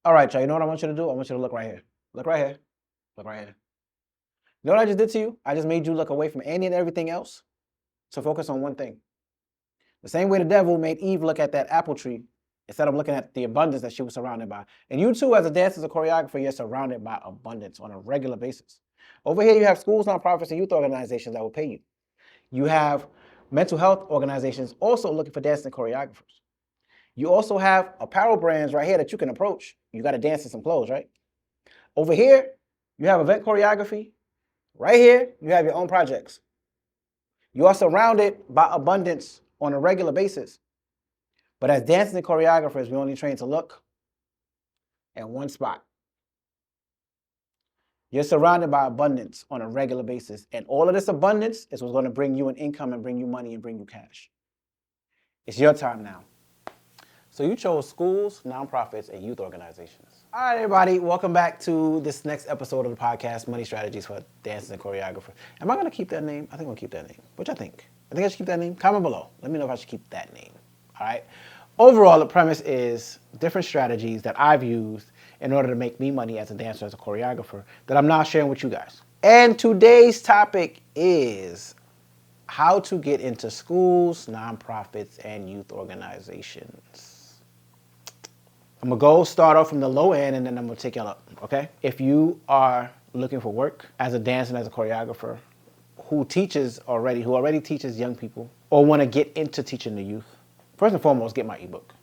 All right, y'all, you know what I want you to do? I want you to look right here. Look right here. Look right here. You know what I just did to you? I just made you look away from any and everything else to focus on one thing. The same way the devil made Eve look at that apple tree instead of looking at the abundance that she was surrounded by. And you too, as a dancer, as a choreographer, you're surrounded by abundance on a regular basis. Over here, you have schools, nonprofits, and youth organizations that will pay you. You have mental health organizations also looking for dancers and choreographers. You also have apparel brands right here that you can approach. You got to dance in some clothes, right? Over here, you have event choreography. Right here, you have your own projects. You are surrounded by abundance on a regular basis. But as dancers and choreographers, we only train to look at one spot. You're surrounded by abundance on a regular basis. And all of this abundance is what's going to bring you an income and bring you money and bring you cash. It's your time now. So you chose schools, nonprofits, and youth organizations. All right, everybody, welcome back to this next episode of the podcast, Money Strategies for Dancers and Choreographers. Am I going to keep that name? I think I'm going to keep that name. What you think? I think I should keep that name? Comment below. Let me know if I should keep that name. All right? Overall, the premise is different strategies that I've used in order to make me money as a dancer, as a choreographer, that I'm now sharing with you guys. And today's topic is how to get into schools, nonprofits, and youth organizations. I'm gonna go start off from the low end and then I'm gonna take y'all up, okay? If you are looking for work as a dancer and as a choreographer who already teaches young people or wanna get into teaching the youth, first and foremost, get my ebook,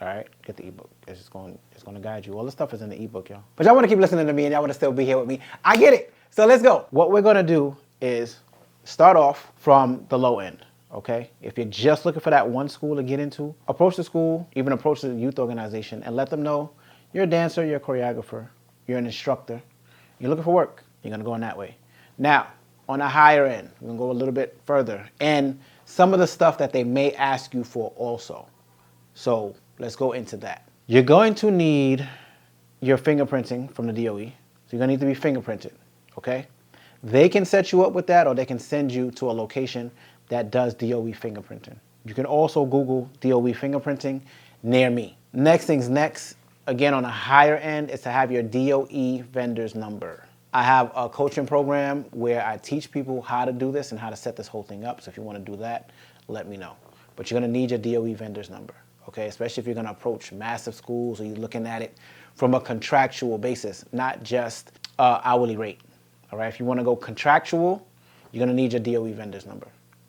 all right? Get the ebook. It's gonna guide you. All the stuff is in the ebook, y'all. But y'all wanna keep listening to me and y'all wanna still be here with me. I get it. So let's go. What we're gonna do is start off from the low end. Okay, if you're just looking for that one school to get into, approach the school, even approach the youth organization and let them know you're a dancer, you're a choreographer, you're an instructor, you're looking for work. You're gonna go in that way. Now, on a higher end, we're gonna go a little bit further and some of the stuff that they may ask you for also. So let's go into that. You're going to need your fingerprinting from the DOE. So you're gonna need to be fingerprinted, okay? They can set you up with that or they can send you to a location that does DOE fingerprinting. You can also Google DOE fingerprinting near me. Next things next, again on a higher end, is to have your DOE vendor's number. I have a coaching program where I teach people how to do this and how to set this whole thing up. So if you want to do that, let me know. But you're gonna need your DOE vendor's number, okay? Especially if you're gonna approach massive schools or you're looking at it from a contractual basis, not just hourly rate, all right? If you wanna go contractual, you're gonna need your DOE vendor's number.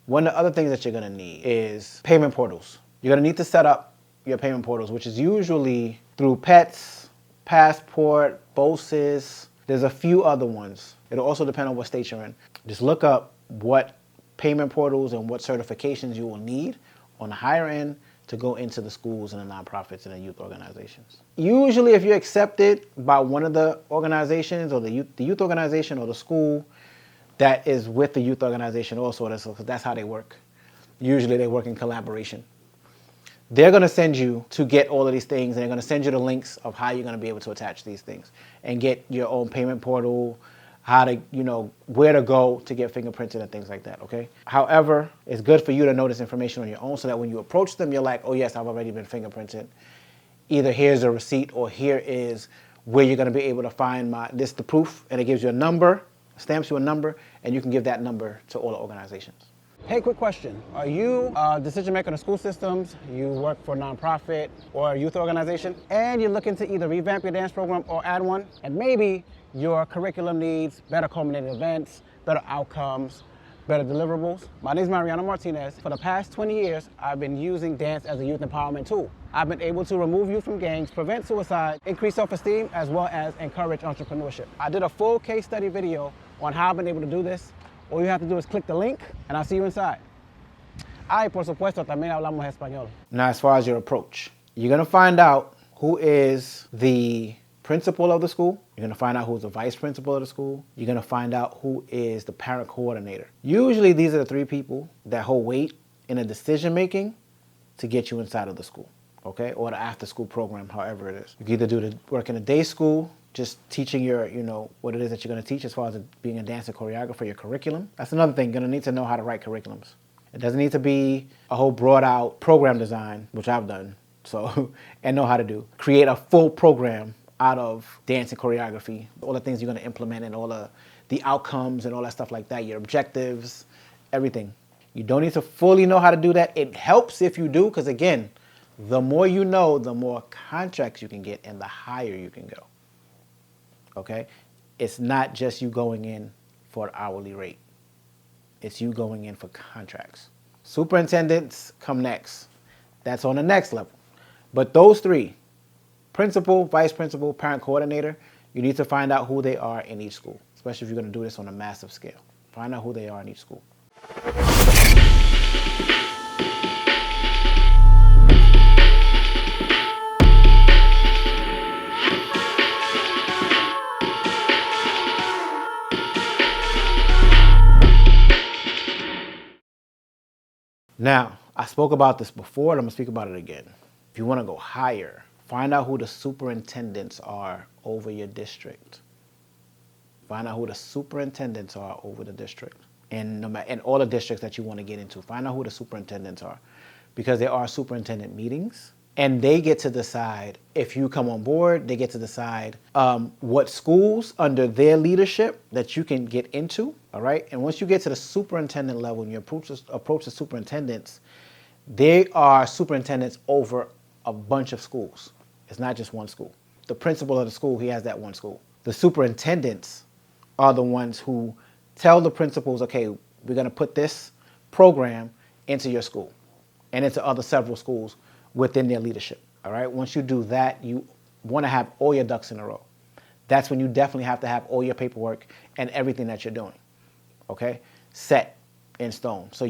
One of the other things that you're gonna need is payment portals. You're gonna need to set up your payment portals, which is usually through PETS, Passport, BOSIS. There's a few other ones. It'll also depend on what state you're in. Just look up what payment portals and what certifications you will need on the higher end to go into the schools and the nonprofits and the youth organizations. Usually if you're accepted by one of the organizations or the youth organization or the school that is with the youth organization also, that's how they work. Usually they work in collaboration. They're gonna send you to get all of these things and they're gonna send you the links of how you're gonna be able to attach these things and get your own payment portal, how to, where to go to get fingerprinted and things like that, okay? However, it's good for you to know this information on your own so that when you approach them, you're like, oh yes, I've already been fingerprinted. Either here's a receipt or here is where you're gonna be able to find this the proof, and it gives you a number, stamps you a number, and you can give that number to all the organizations. Hey, quick question. Are you a decision maker in the school systems, you work for a nonprofit or a youth organization, and you're looking to either revamp your dance program or add one, and maybe your curriculum needs better culminated events, better outcomes, better deliverables? My name is Mariano Martinez. For the past 20 years, I've been using dance as a youth empowerment tool. I've been able to remove youth from gangs, prevent suicide, increase self-esteem, as well as encourage entrepreneurship. I did a full case study video on how I've been able to do this. All you have to do is click the link, and I'll see you inside. Y por supuesto, también hablamos español. Now, as far as your approach, you're gonna find out who is the principal of the school. You're gonna find out who's the vice principal of the school. You're gonna find out who is the parent coordinator. Usually, these are the three people that hold weight in a decision-making to get you inside of the school, okay? Or the after-school program, however it is. You can either do the work in a day school, just teaching your, what it is that you're gonna teach as far as being a dancer choreographer, your curriculum. That's another thing, you're gonna need to know how to write curriculums. It doesn't need to be a whole brought out program design, which I've done, and know how to do. Create a full program out of dance and choreography, all the things you're going to implement and all the outcomes and all that stuff like that, your objectives, everything. You don't need to fully know how to do that. It helps if you do, because again, the more you know, the more contracts you can get and the higher you can go. Okay? It's not just you going in for an hourly rate. It's you going in for contracts. Superintendents come next. That's on the next level. But those three, principal, vice principal, parent coordinator, you need to find out who they are in each school, especially if you're going to do this on a massive scale. Find out who they are in each school. Now, I spoke about this before, and I'm going to speak about it again. If you want to go higher, find out who the superintendents are over your district. Find out who the superintendents are over the district. And all the districts that you want to get into, find out who the superintendents are. Because there are superintendent meetings, and they get to decide, if you come on board, they get to decide what schools under their leadership that you can get into, all right? And once you get to the superintendent level and you approach the superintendents, they are superintendents over a bunch of schools. It's not just one school. The principal of the school, he has that one school. The superintendents are the ones who tell the principals, okay, we're going to put this program into your school and into several schools within their leadership. All right. Once you do that, you want to have all your ducks in a row. That's when you definitely have to have all your paperwork and everything that you're doing. Okay. Set in stone. So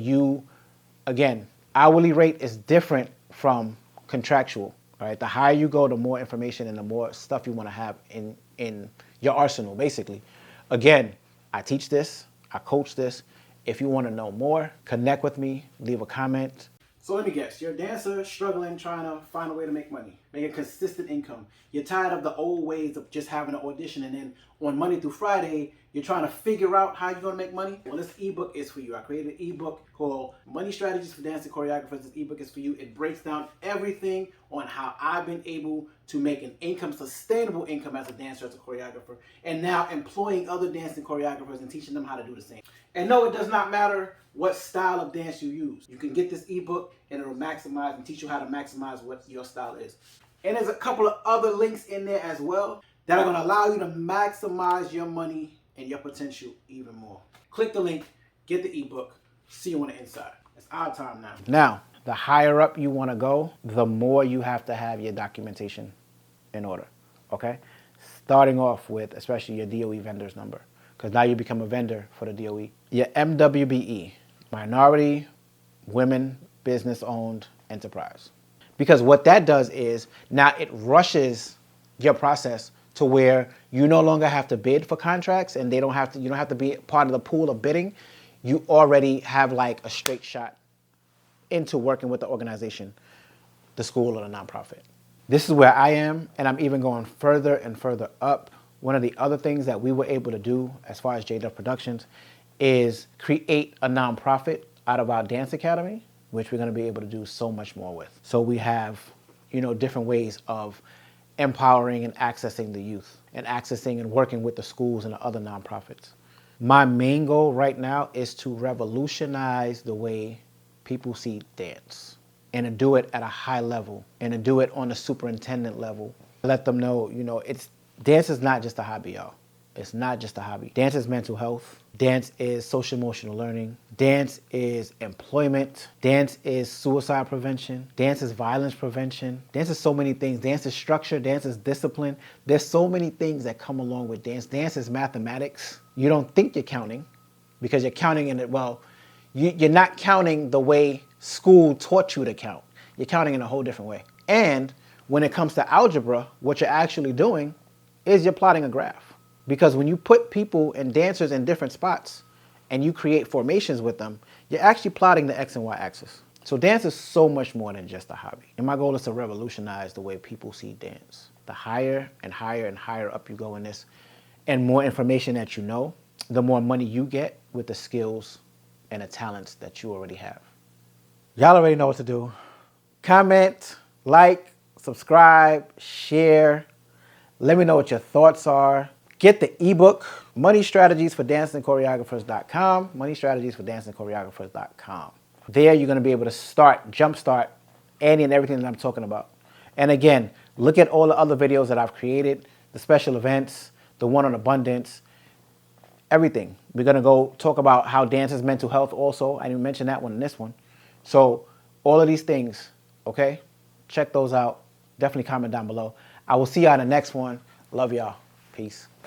again, hourly rate is different from contractual. All right. The higher you go, the more information and the more stuff you want to have in your arsenal, basically. Again, I teach this, I coach this. If you want to know more, connect with me, leave a comment. So let me guess, you're a dancer struggling, trying to find a way to make money, make a consistent income. You're tired of the old ways of just having an audition, and then on Monday through Friday, you're trying to figure out how you're going to make money. Well, this ebook is for you. I created an ebook called Money Strategies for Dance and Choreographers. This ebook is for you. It breaks down everything on how I've been able to make an income, sustainable income as a dancer, as a choreographer, and now employing other dancing choreographers and teaching them how to do the same. And no, it does not matter what style of dance you use. You can get this ebook and it'll maximize and teach you how to maximize what your style is. And there's a couple of other links in there as well that are going to allow you to maximize your money and your potential even more. Click the link, get the ebook, see you on the inside. It's our time now. Now, the higher up you want to go, the more you have to have your documentation in order, okay? Starting off with, especially your DOE vendor's number, because now you become a vendor for the DOE. Your MWBE, Minority Women Business Owned Enterprise. Because what that does is now it rushes your process to where you no longer have to bid for contracts, and you don't have to be part of the pool of bidding. You already have like a straight shot into working with the organization, the school, or the nonprofit. This is where I am, and I'm even going further and further up. One of the other things that we were able to do as far as JW Productions is create a nonprofit out of our dance academy, which we're going to be able to do so much more with. So we have, different ways of empowering and accessing the youth and accessing and working with the schools and the other nonprofits. My main goal right now is to revolutionize the way people see dance, and to do it at a high level, and to do it on a superintendent level. Let them know, dance is not just a hobby, y'all. It's not just a hobby. Dance is mental health. Dance is social emotional learning. Dance is employment. Dance is suicide prevention. Dance is violence prevention. Dance is so many things. Dance is structure. Dance is discipline. There's so many things that come along with dance. Dance is mathematics. You don't think you're counting because you're counting in it. Well, you're not counting the way school taught you to count. You're counting in a whole different way. And when it comes to algebra, what you're actually doing is you're plotting a graph. Because when you put people and dancers in different spots and you create formations with them, you're actually plotting the X and Y axis. So dance is so much more than just a hobby. And my goal is to revolutionize the way people see dance. The higher and higher and higher up you go in this, and more information that you know, the more money you get with the skills and the talents that you already have. Y'all already know what to do. Comment, like, subscribe, share. Let me know what your thoughts are. Get the ebook, Money Strategies for DancingChoreographers.com, MoneyStrategies for DancingChoreographers.com. There you're going to be able to jumpstart any and everything that I'm talking about. And again, look at all the other videos that I've created, the special events, the one on abundance, everything. We're going to go talk about how dance is mental health also. I didn't mention that one in this one. So all of these things, okay? Check those out. Definitely comment down below. I will see y'all in the next one. Love y'all. Peace.